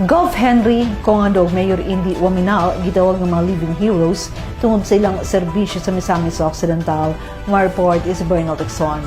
Gov. Henry Congado, Mayor Indy Waminal, gitawag ng mga living heroes tungod sa ilang serbisyo sa Misamis Occidental. Mga report is Bernal Texon.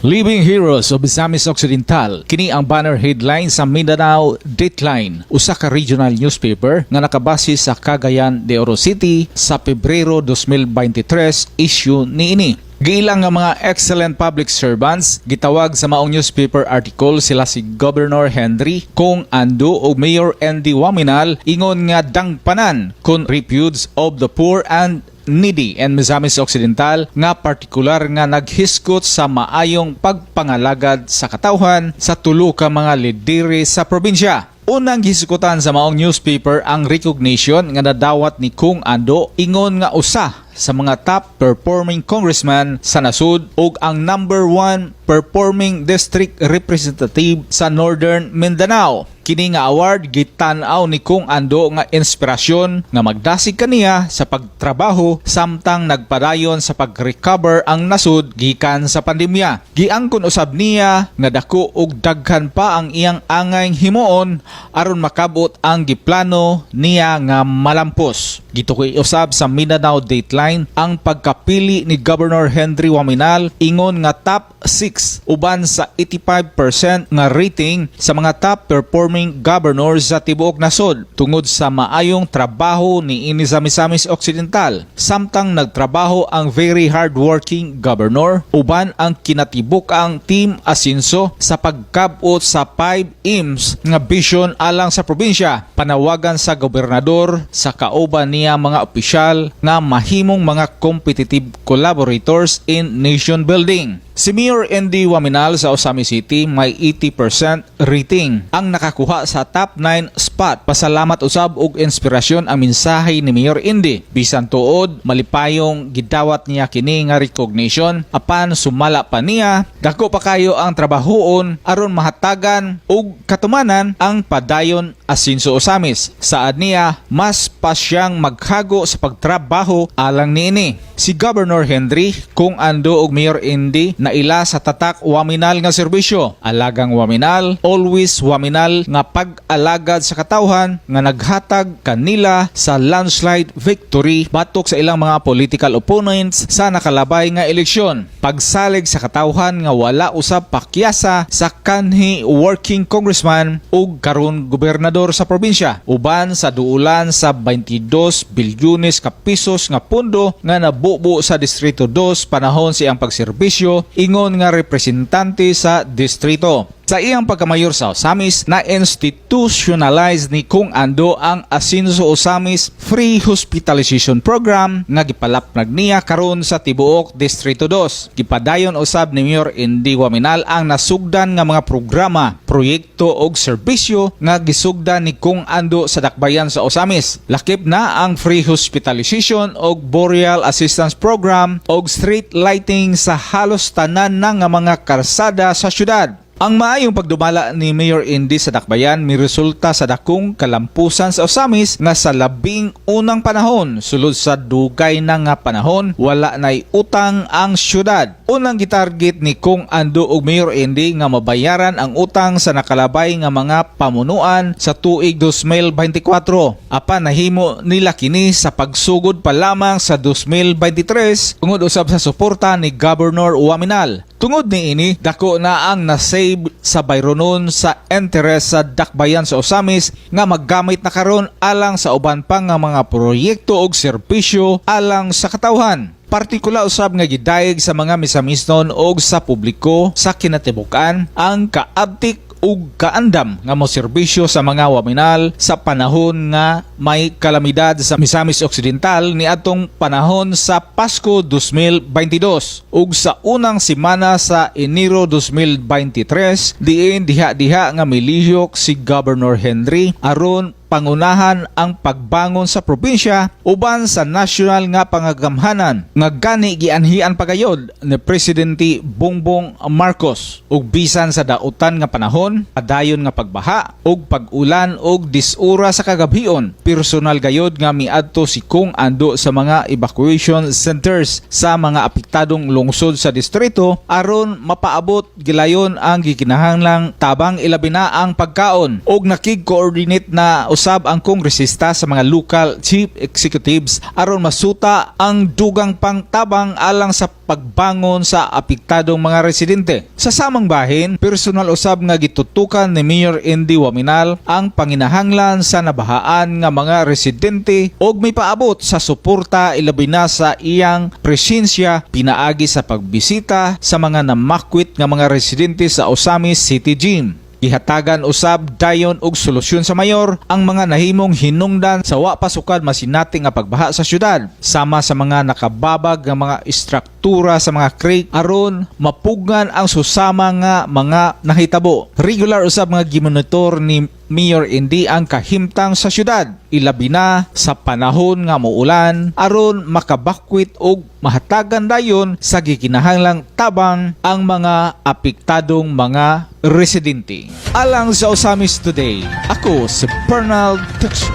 Living Heroes of Misamis Occidental, kini ang banner headline sa Mindanao Dateline, usa ka regional newspaper nga nakabase sa Cagayan de Oro City sa Pebrero 2023 issue niini. Giilang nga mga excellent public servants gitawag sa maong newspaper article sila si Governor Henry Congado o Mayor Indy Waminal ingon nga dangpanan kon reputes of the poor and needy and Misamis Occidental nga partikular nga naghiskot sa maayong pagpangalagad sa katawhan sa tulo ka mga lideri sa probinsya. Unang gisikutan sa maong newspaper ang recognition nga nadawat ni Congado ingon nga usa sa mga top performing congressman sa nasud ug ang number 1 performing district representative sa Northern Mindanao. Kini nga award gitan-aw ni Congado nga inspirasyon nga magdasig kaniya sa pagtrabaho samtang nagpadayon sa pag-recover ang nasud gikan sa pandemya. Giangkon usab niya nga dako ug daghan pa ang iyang angayng himuon aron makabot ang giplano niya nga malampos. Gitukoy usab sa Mindanao Dateline ang pagkapili ni Governor Henry Waminal ingon nga top 6 uban sa 85% nga rating sa mga top performing governors sa tibuok nasod tungod sa maayong trabaho ni ini sa Misamis Occidental. Samtang nagtrabaho ang very hardworking governor uban ang kinatibuk-ang team Asinso sa pagkabot sa 5 aims nga vision alang sa probinsya. Panawagan sa gobernador sa kauban niya mga opisyal nga mahimong mga competitive collaborators in nation building. Si Mayor Indy Waminal sa Osami City may 80% rating ang nakakuha sa top 9 spot. Pasalamat usab og inspirasyon ang mensahe ni Mayor Indy. Bisan tuod malipayong gidawat niya kini nga recognition apan sumala pa niya dako pa kayo ang trabahoon aron mahatagan og katumanan ang padayon Asinso Osamis. Saad niya mas pa siyang maghago sa pagtrabaho alang niini. Si Governor Henry Congado ug Mayor Indy na ila sa tatak Waminal nga serbisyo. Alagang Waminal, always Waminal nga pag-alagad sa katawhan nga naghatag kanila sa landslide victory batok sa ilang mga political opponents sa nakalabay nga eleksyon. Pagsalig sa katawhan nga wala usab pakyasa sa kanhi working congressman ug karon gobernador sa probinsya. Uban sa duulan sa 22 bilyones ka pisos nga pondo nga nabubo sa Distrito 2 panahon siyang pagserbisyo ingon nga representante sa distrito. Sa iyang pagkamayor sa Osamis, na-institutionalize ni Congado ang Asinso Osamis Free Hospitalization Program nga gipalapnag niya karon sa tibuok Distrito 2. Gipadayon usab ni Mayor Indy Waminal ang nasugdan nga mga programa, proyekto ug serbisyo nga gisugdan ni Congado sa dakbayan sa Osamis. Lakip na ang free hospitalization ug burial assistance program ug street lighting sa halos tanan na nga mga karsada sa syudad. Ang maayong pagdumala ni Mayor Indy sa dakbayan miresulta sa dakong kalampusan sa Osamis nga sa labing unang panahon sulod sa dugay na nga panahon wala nay utang ang syudad. Unang gitarget ni Congado ug Mayor Indy nga mabayaran ang utang sa nakalabay nga mga pamunuan sa tuig 2024. Apan nahimo nila kini sa pagsugod pa lamang sa 2023 tungod usab sa suporta ni Governor Waminal. Tungod ni ini, dako na ang nasave sa bayronon sa interes sa dakbayan sa Osamis nga maggamit na karon alang sa uban pa nga mga proyekto ug serbisyo alang sa katawhan. Partikular usab nga gidayeg sa mga misamisnon ug sa publiko sa kinatibukan ang kaabtik ug kaandam nga mo serbisyo sa mga Waminal sa panahon nga may kalamidad sa Misamis Occidental ni atong panahon sa Pasko 2022 ug sa unang semana sa Enero 2023 diin diha-diha nga milihok si Governor Henry aron pangunahan ang pagbangon sa probinsya uban sa nasyonal nga pangagamhanan nga gani gianhian pagayod ni Presidente Bongbong Marcos ug bisan sa dautan nga panahon, padayon nga pagbaha ug pag-ulan ug disura sa kagabhion. Personal gayod nga miadto si Kong ando sa mga evacuation centers sa mga apektadong lungsod sa distrito aron mapaabot gilayon ang gikinahanglang tabang ilabi na ang pagkaon ug nakig-coordinate na usab ang kongresista sa mga local chief executives aron masuta ang dugang pangtabang alang sa pagbangon sa apektadong mga residente. Sa samang bahin, personal usab nga gitutukan ni Mayor Indy Waminal ang panginahanglan sa nabahaan nga mga residente ug may paabot sa suporta ilabi na sa iyang presensya pinaagi sa pagbisita sa mga namakwit nga mga residente sa Osamis City Gym. Gihatagan usab dayon og solusyon sa mayor ang mga nahimong hinungdan sa wa pasukad masinati nga pagbaha sa syudad sama sa mga nakababag nga mga istruktura sa mga creek aron mapugnan ang susama nga mga nahitabo. Regular usab nga gimonitor ni Mayor Indy ang kahimtang sa syudad ilabi na sa panahon nga muulan aron makabakwit og mahatagan dayon sa gikinahanglang tabang ang mga apektadong mga residente. Alang sa Osamis Today, ako si Bernald Texo.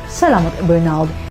Salamat, Bernald.